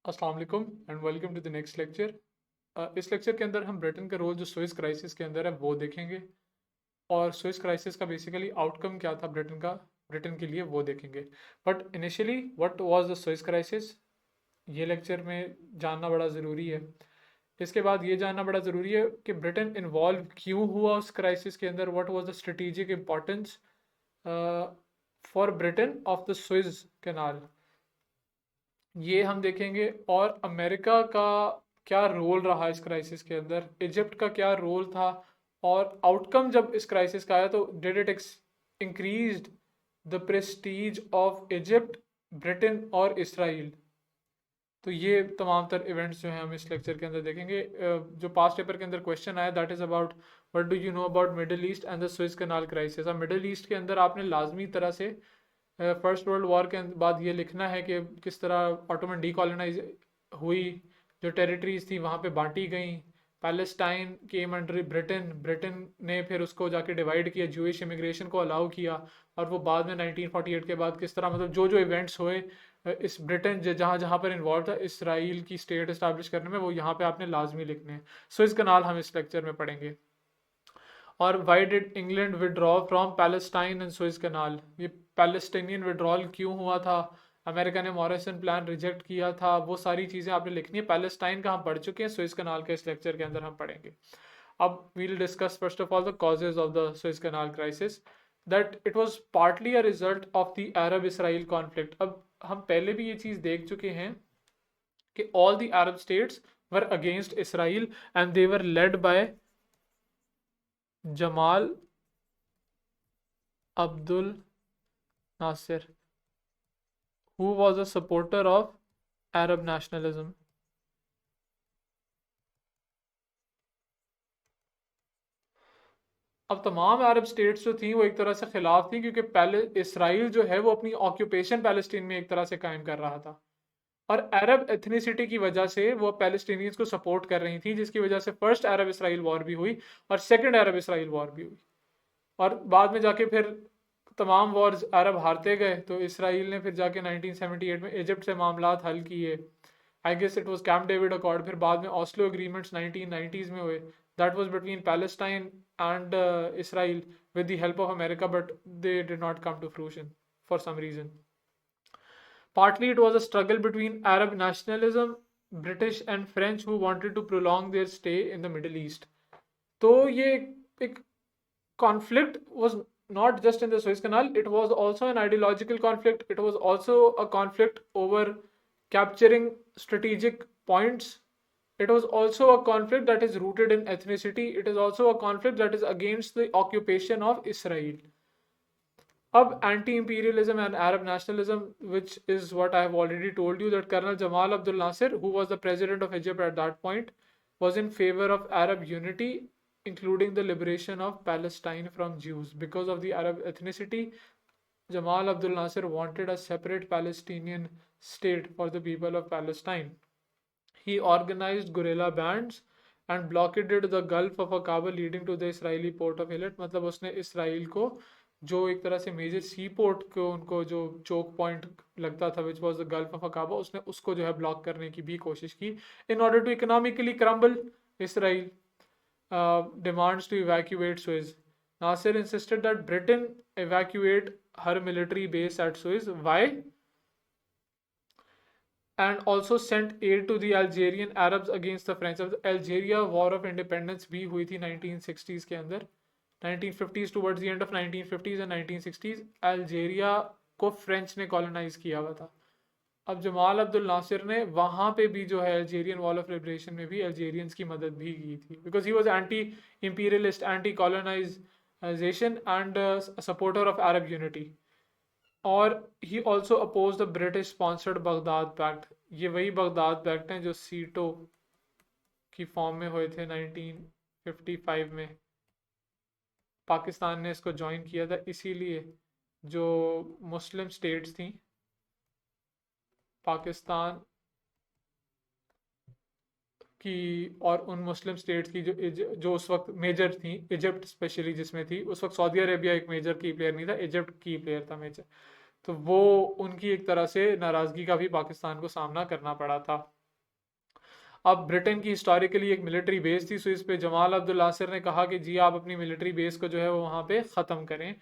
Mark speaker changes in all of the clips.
Speaker 1: अस्सलाम वालेकुम and welcome to the next lecture. इस लेक्चर के अंदर हम ब्रिटेन का रोल जो स्विस क्राइसिस के अंदर है वो देखेंगे और स्विस क्राइसिस का बेसिकली आउटकम क्या था ब्रिटेन के लिए वो देखेंगे। But initially what was the Swiss crisis, ये लेक्चर में जानना बड़ा ज़रूरी है। इसके बाद ये जानना बड़ा ज़रूरी है कि ब्रिटेन इन्वॉल्व क्यों हुआ उस क्राइसिस के अंदर, what was the strategic importance for Britain of the Swiss canal, ये हम देखेंगे। और अमेरिका का क्या रोल रहा इस क्राइसिस के अंदर, इजिप्ट का क्या रोल था, और आउटकम जब इस क्राइसिस का आया तो did it increase the Prestige of Egypt, Britain और इसराइल। तो ये तमाम तर इवेंट्स जो हैं हम इस लेक्चर के अंदर देखेंगे। जो पास्ट पेपर के अंदर क्वेश्चन आया that is about what do you know about middle east and the Swiss canal crisis. अब मिडिल ईस्ट के अंदर आपने लाजमी तरह से फर्स्ट वर्ल्ड वॉर के बाद ये लिखना है कि किस तरह ऑटोमन डीकॉलोनाइज हुई, जो टेरिटरीज थी वहाँ पे बांटी गई। Palestine came under Britain, Britain ने फिर उसको जाके डिवाइड किया, जूइश इमिग्रेशन को अलाउ किया। और वो बाद में 1948 के बाद किस तरह मतलब जो जो इवेंट्स हुए इस ब्रिटेन जहाँ जहाँ पर इन्वॉल्व था इसराइल की स्टेट इस्टेब्लिश करने में, वो यहाँ पे आपने लाजमी लिखने हैं। स्विस कनाल हम इस लेक्चर में पढ़ेंगे। और why did England withdraw from Palestine and Suez canal, ये पैलेस्टीनियन विड्रॉल क्यों हुआ था, अमेरिका ने मॉरिसन प्लान रिजेक्ट किया था, वो सारी चीज़ें आपने लिखनी है। पैलेस्टाइन का हम पढ़ चुके हैं, स्विस कनाल के इस लेक्चर के अंदर हम पढ़ेंगे। अब we'll discuss first of all the causes of the Suez canal crisis, that it was partly a result of the Arab Israel conflict. अब हम पहले भी ये चीज़ देख चुके हैं कि all the Arab states were against Israel and they were led by Jamal Abdul Nasser, who was a supporter of Arab nationalism. अब तमाम अरब स्टेट्स जो थी वो एक तरह से खिलाफ थी, क्योंकि पहले इसराइल जो है वो अपनी ऑक्यूपेशन पैलेस्टीन में एक तरह से कायम कर रहा था, और अरब एथनिसिटी की वजह से वो पैलेस्टीनियंस को सपोर्ट कर रही थी, जिसकी वजह से फर्स्ट अरब इसराइल वॉर भी हुई और सेकंड अरब इसराइल वॉर भी हुई। और बाद में जाके फिर तमाम वॉर्स अरब हारते गए, तो इसराइल ने फिर जाके 1978 में इजिप्ट से मामलात हल किए। I guess it was Camp David accord. फिर बाद में ऑस्लो एग्रीमेंट्स 1990s में हुए, that was between Palestine and Israel with the help of America, but they did not come to fruition for some reason. Partly it was a struggle between Arab nationalism, British and French, who wanted to prolong their stay in the Middle East. तो ये एक conflict was not just in the Suez Canal, it was also an ideological conflict. It was also a conflict over capturing strategic points. It was also a conflict that is rooted in ethnicity. It is also a conflict that is against the occupation of Israel. Ab anti-imperialism and Arab nationalism, which is what I have already told you, that Colonel Jamal Abdul Nasser, who was the president of Egypt at that point, was in favor of Arab unity, including the liberation of Palestine from Jews. Because of the Arab ethnicity, Jamal Abdul Nasser wanted a separate Palestinian state for the people of Palestine. He organized guerrilla bands and blockaded the Gulf of Aqaba, leading to the Israeli port of Eilat. मतलब उसने Israel को जो एक तरह से major सी port को उनको जो चोक पॉइंट लगता था which was the gulf of Aqaba, उसने उसको जो है ब्लॉक करने की भी कोशिश की in order to economically crumble Israel demands to evacuate Suez. Nasser insisted that Britain evacuate her military base at Suez. Why? And also sent aid to the Algerian Arabs against the French. अब Algeria War of Independence भी हुई थी 1960s के अंदर, 1950s towards the end of 1950s and 1960s Algeria को French ने colonise किया हुआ था। अब जमाल अब्दुल नासिर ने वहाँ पे भी जो है अल्जेरियन वॉल ऑफ लिबरेशन में भी अल्जेरियंस की मदद भी की थी, because he was anti imperialist, anti colonisation and supporter of Arab unity. और he also oppose the British sponsored Baghdad pact. ये वही बगदाद पैक्ट हैं जो सीटो की फॉर्म में हुए थे 1955 में। पाकिस्तान ने इसको ज्वाइन किया था, इसीलिए जो मुस्लिम स्टेट्स थी पाकिस्तान की और उन मुस्लिम स्टेट्स की जो उस वक्त मेजर थी, इजिप्ट स्पेशली जिसमें थी उस वक्त, सऊदी अरेबिया एक मेजर की प्लेयर नहीं था, इजिप्ट की प्लेयर था मेजर। तो वो उनकी एक तरह से नाराज़गी का भी पाकिस्तान को सामना करना पड़ा था। अब ब्रिटेन की हिस्टोरिकली एक मिलिट्री बेस थी स्विस पे। जमाल अब्दुल नासिर ने कहा कि जी आप अपनी मिलिट्री बेस को जो है वो वहाँ पे ख़त्म करें।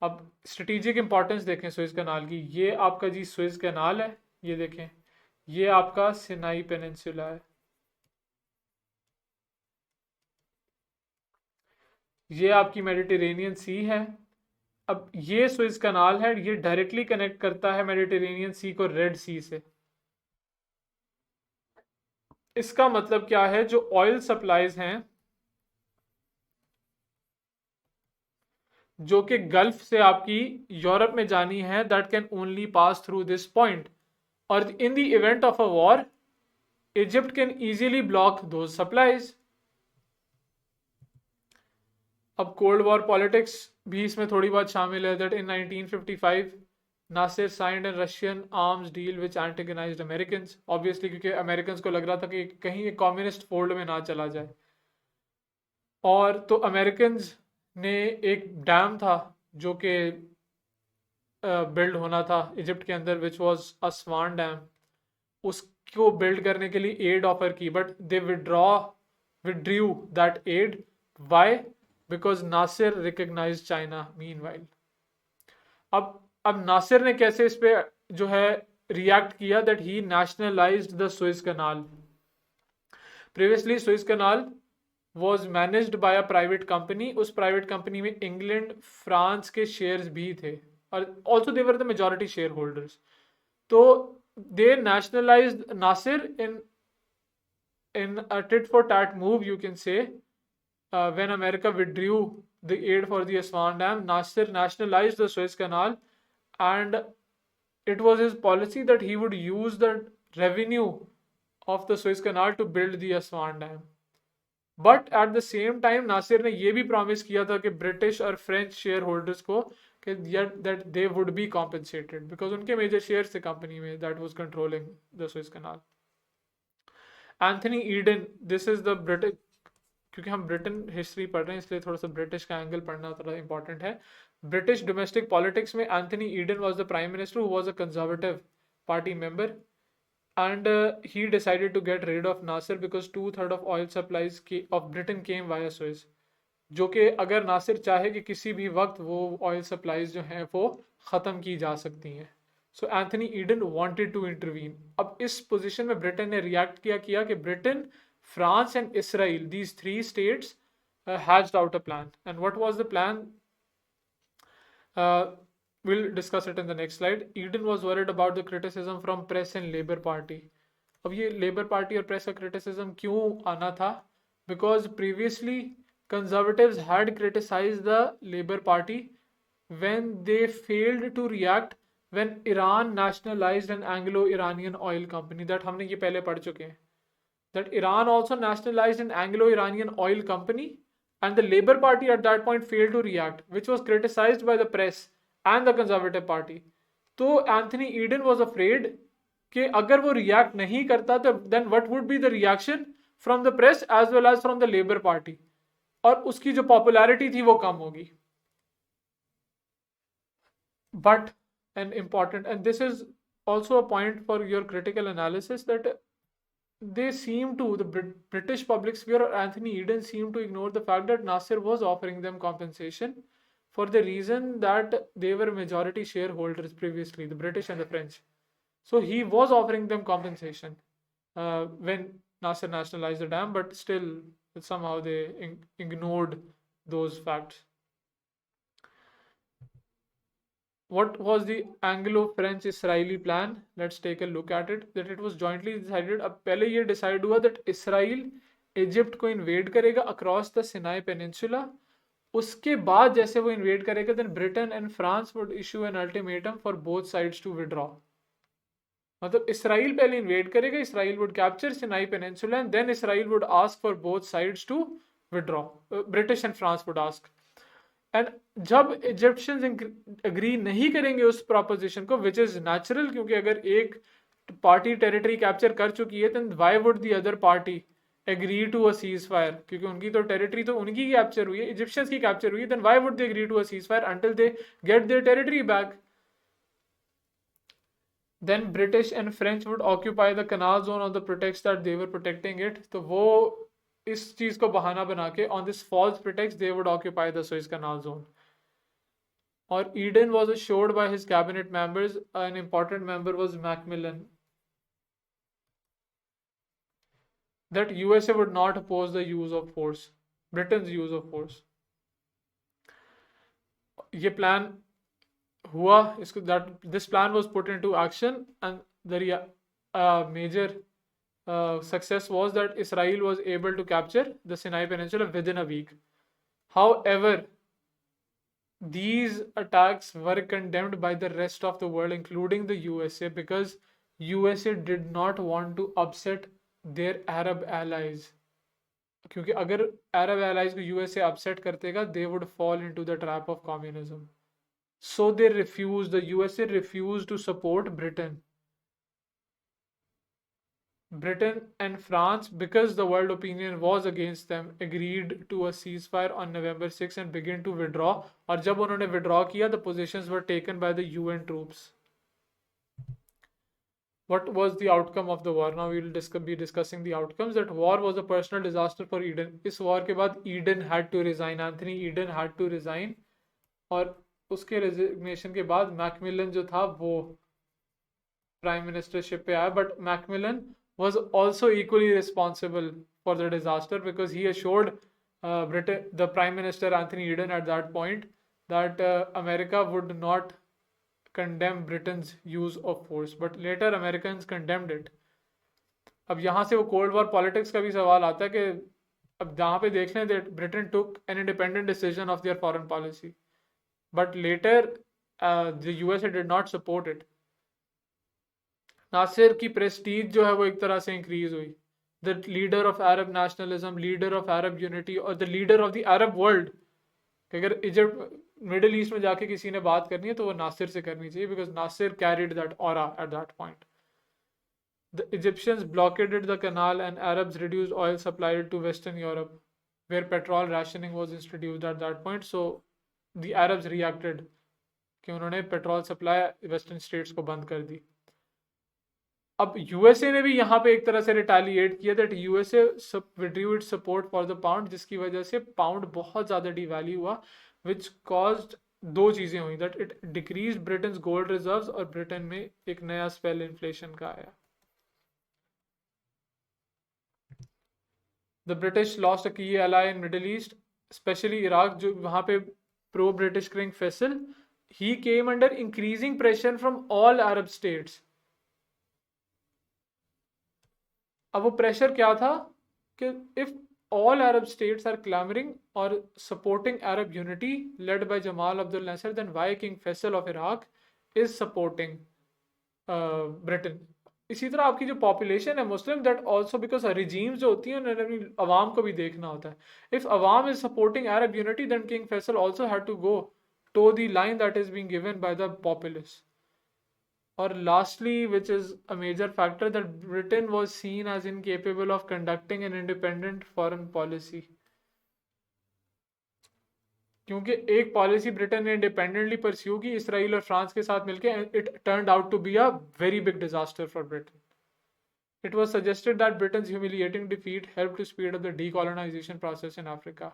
Speaker 1: अब स्ट्रेटेजिक इंपॉर्टेंस देखें स्विस कनाल की। ये आपका जी स्विस कनाल है, ये देखें, ये आपका सिनाई पेनिनसुला है, ये आपकी मेडिटेरेनियन सी है। अब ये स्विस कनाल है, ये डायरेक्टली कनेक्ट करता है मेडिटेरेनियन सी को रेड सी से। इसका मतलब क्या है, जो ऑयल सप्लाईज हैं जो कि गल्फ से आपकी यूरोप में जानी है, that can only pass through this point, और in the event of a war Egypt can easily block the supplies. अब कोल्ड वॉर पॉलिटिक्स भी इसमें थोड़ी बहुत शामिल है। That in 1955 Nasser signed an Russian arms deal which antagonised Americans, obviously क्योंकि Americans को लग रहा था कि कहीं एक कम्युनिस्ट फोल्ड में ना चला जाए। और तो अमेरिकन्स ने एक डैम था जो कि बिल्ड होना था इजिप्ट के अंदर, विच वाज अस्वान डैम, उसको बिल्ड करने के लिए एड ऑफर की, but they withdrew that aid. Why? Because Nasser recognise China meanwhile. अब नासिर ने कैसे इस पे जो है रिएक्ट किया, that he nationalised the Suez canal. Previously Suez canal was managed by a private company। उस प्राइवेट कंपनी में इंग्लैंड फ्रांस के शेयर्स भी थे, और also they were the majority share holders. तो they nationalised Nasser in a tit for tat move, you can say, when America withdrew the aid for the Aswan Dam, Nasir nationalized the Suez Canal, and it was his policy that he would use the revenue of the Suez Canal to build the Aswan Dam। But at the same time Nasser ने यह भी promise किया था कि British और French share holders को कि that they would be compensated, because उनके मेजर शेयर थे कंपनी में that was controlling the Suez canal. Anthony Eden, this is the British, क्योंकि हम ब्रिटेन हिस्ट्री पढ़ रहे हैं इसलिए थोड़ा सा ब्रिटिश का एंगल पढ़ना थोड़ा इंपॉर्टेंट है। ब्रिटिश डोमेस्टिक पॉलिटिक्स में Anthony Eden was the prime minister who was a conservative party member, and he decided to get rid of Nasir because 2/3 of oil supplies of Britain came via Suez, जो कि अगर नासिर चाहे कि किसी भी वक्त वो ऑयल सप्लाईज जो हैं वो ख़त्म की जा सकती हैं। So Anthony Eden wanted to intervene. अब इस पोजीशन में ब्रिटेन ने रिएक्ट किया कि Britain, France and Israel, these three states hashed out a plan. And what was the plan? We'll discuss it in the next slide. Eden was worried about the criticism from press and Labour Party। अब ये Labour party और press का criticism क्यों आना था? Because previously conservatives had criticised the Labour party when they failed to react when Iran nationalised an Anglo Iranian oil company. That हमने ये पहले पढ़ चुके हैं, that Iran also nationalised an Anglo Iranian oil company, and the Labour Party at that point failed to react, which was criticized by the press and the Conservative Party। तो Anthony Eden was afraid कि अगर वो react नहीं करता तो then what would be the reaction from the press as well as from the Labour Party, और उसकी जो पॉपुलैरिटी थी वो कम होगी। But an important, and this is also a point for your critical analysis, that they seem to, the British public sphere or Anthony Eden seem to ignore the fact that Nasser was offering them compensation for the reason that they were majority shareholders previously, the British and the French. So he was offering them compensation when Nasser nationalized the dam, but still somehow they ignored those facts। What was the Anglo-French-Israeli plan? Let's take a look at it. That it was jointly decided। अब पहले ये decide हुआ that Israel Egypt को invade करेगा across the Sinai Peninsula। उसके बाद जैसे वो इन्वेड करेगा then Britain and France would issue an ultimatum for both sides to withdraw। मतलब इसराइल पहले इन्वेड करेगा, Israel would capture Sinai Peninsula and then Israel would ask for both sides to withdraw। British and France would ask। And जब Egyptians agree नहीं करेंगे उस proposition को, which is natural, क्योंकि अगर एक पार्टी टेरिटरी कैप्चर कर चुकी है then why would the other party agree to a cease fire, क्योंकि उनकी तो टेरिटरी तो उनकी कैप्चर हुई है, इजिप्शियंस की कैप्चर हुई है, then why would they agree to a cease fire until they get their territory back. Then British and French would occupy the canal zone on the pretext that they were protecting it. तो वो इस चीज को बहाना बना के on this false pretext they would occupy the Suez Canal zone. Or Eden was assured by his cabinet members. An important member was Macmillan that USA would not oppose the use of force, Britain's use of force. ये plan हुआ, इसको that this plan was put into action, and the major success was that Israel was able to capture the Sinai Peninsula within a week. However, these attacks were condemned by the rest of the world, including the USA, because USA did not want to upset their Arab allies. क्योंकि अगर Arab allies को USA upset करतेगा, they would fall into the trap of communism. So they refused, the USA refused to support Britain. Britain and France, because the world opinion was against them, agreed to a ceasefire on November 6 and began to withdraw. और जब उन्होंने withdraw किया, the positions were taken by the UN troops. What was the outcome of the war? Now we will be discussing the outcomes. That war was a personal disaster for Eden. इस war के बाद Eden had to resign. Anthony Eden had to resign. और उसके resignation के बाद Macmillan जो था वो prime ministership पे आया. But Macmillan was also equally responsible for the disaster because he assured Britain, the Prime Minister Anthony Eden at that point, that America would not condemn Britain's use of force. But later Americans condemned it. अब यहाँ से वो cold war politics का भी सवाल आता है कि अब जहाँ पे देख लें that Britain took an independent decision of their foreign policy, but later the USA did not support it. Nasir की प्रेस्टीज जो है वो एक तरह से इंक्रीज हुई. The leader of Arab nationalism, leader of Arab unity और the leader of the Arab world. अगर इजिप्ट मिडिल ईस्ट में जाके किसी ने बात करनी है तो वो नासिर से करनी चाहिए because Nasser carried that aura at that point. The Egyptians blockaded the canal and Arabs reduced oil supply to Western Europe, where petrol rationing was introduced at that point. So the Arabs reacted कि उन्होंने petrol supply western states को बंद कर दी. अब USA ने भी यहाँ पे एक तरह से रिटेलिएट किया that USA withdrew it's support for the pound, जिसकी वजह से पाउंड बहुत ज़्यादा डिवैल्यू हुआ, विच कॉज्ड दो चीज़ें हुई that it decrease Britain's gold reserves और ब्रिटेन में एक नया स्पेल इन्फ्लेशन का आया. द ब्रिटिश लॉस्ट अ की ally in middle east, specially Iraq, जो वहाँ पे pro British King Faisal, he came under increasing pressure from all Arab states. अब वो प्रेशर क्या था कि if all Arab states are clamoring or supporting Arab unity led by Jamal Abdul Nasser, then why King Faisal of Iraq is supporting Britain? इसी तरह आपकी जो population है मुस्लिम, दैट ऑल्सो बिकॉज रिजीम्स जो होती हैं उन्होंने अपनी अवाम को भी देखना होता है. इफ अवाम is supporting Arab unity then king Faisal also had to go to the line that is being given by the populace. Or lastly, which is a major factor, that Britain was seen as incapable of conducting an independent foreign policy. क्योंकि एक policy Britain ने independently pursue की Israel और France के साथ मिलके, it turned out to be a very big disaster for Britain. It was suggested that Britain's humiliating defeat helped to speed up the decolonization process in Africa.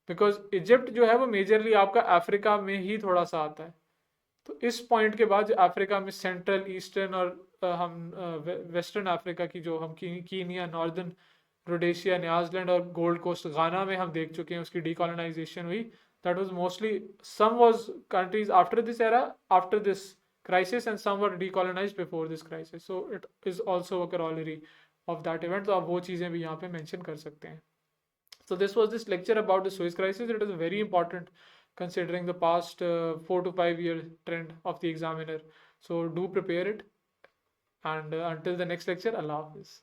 Speaker 1: Because Egypt जो है वो majorly आपका Africa में ही थोड़ा सा आता है. तो इस पॉइंट के बाद अफ्रीका में सेंट्रल ईस्टर्न और हम वेस्टर्न अफ्रीका की जो हम कीनिया, नॉर्दर्न रोडेशिया, न्याजीलैंड और गोल्ड कोस्ट गाना में हम देख चुके हैं उसकी डीकॉलोनाइजेशन हुई. That was mostly, some was countries after this era, after this crisis, and some were decolonized before this crisis. So it is also a corollary of that event. तो आप वो चीज़ें भी यहाँ पे mention कर सकते हैं. So this was this lecture about the Suez crisis. It is very important considering the past 4 to 5 year trend of the examiner. So do prepare it, and until the next lecture, Allah Hafiz.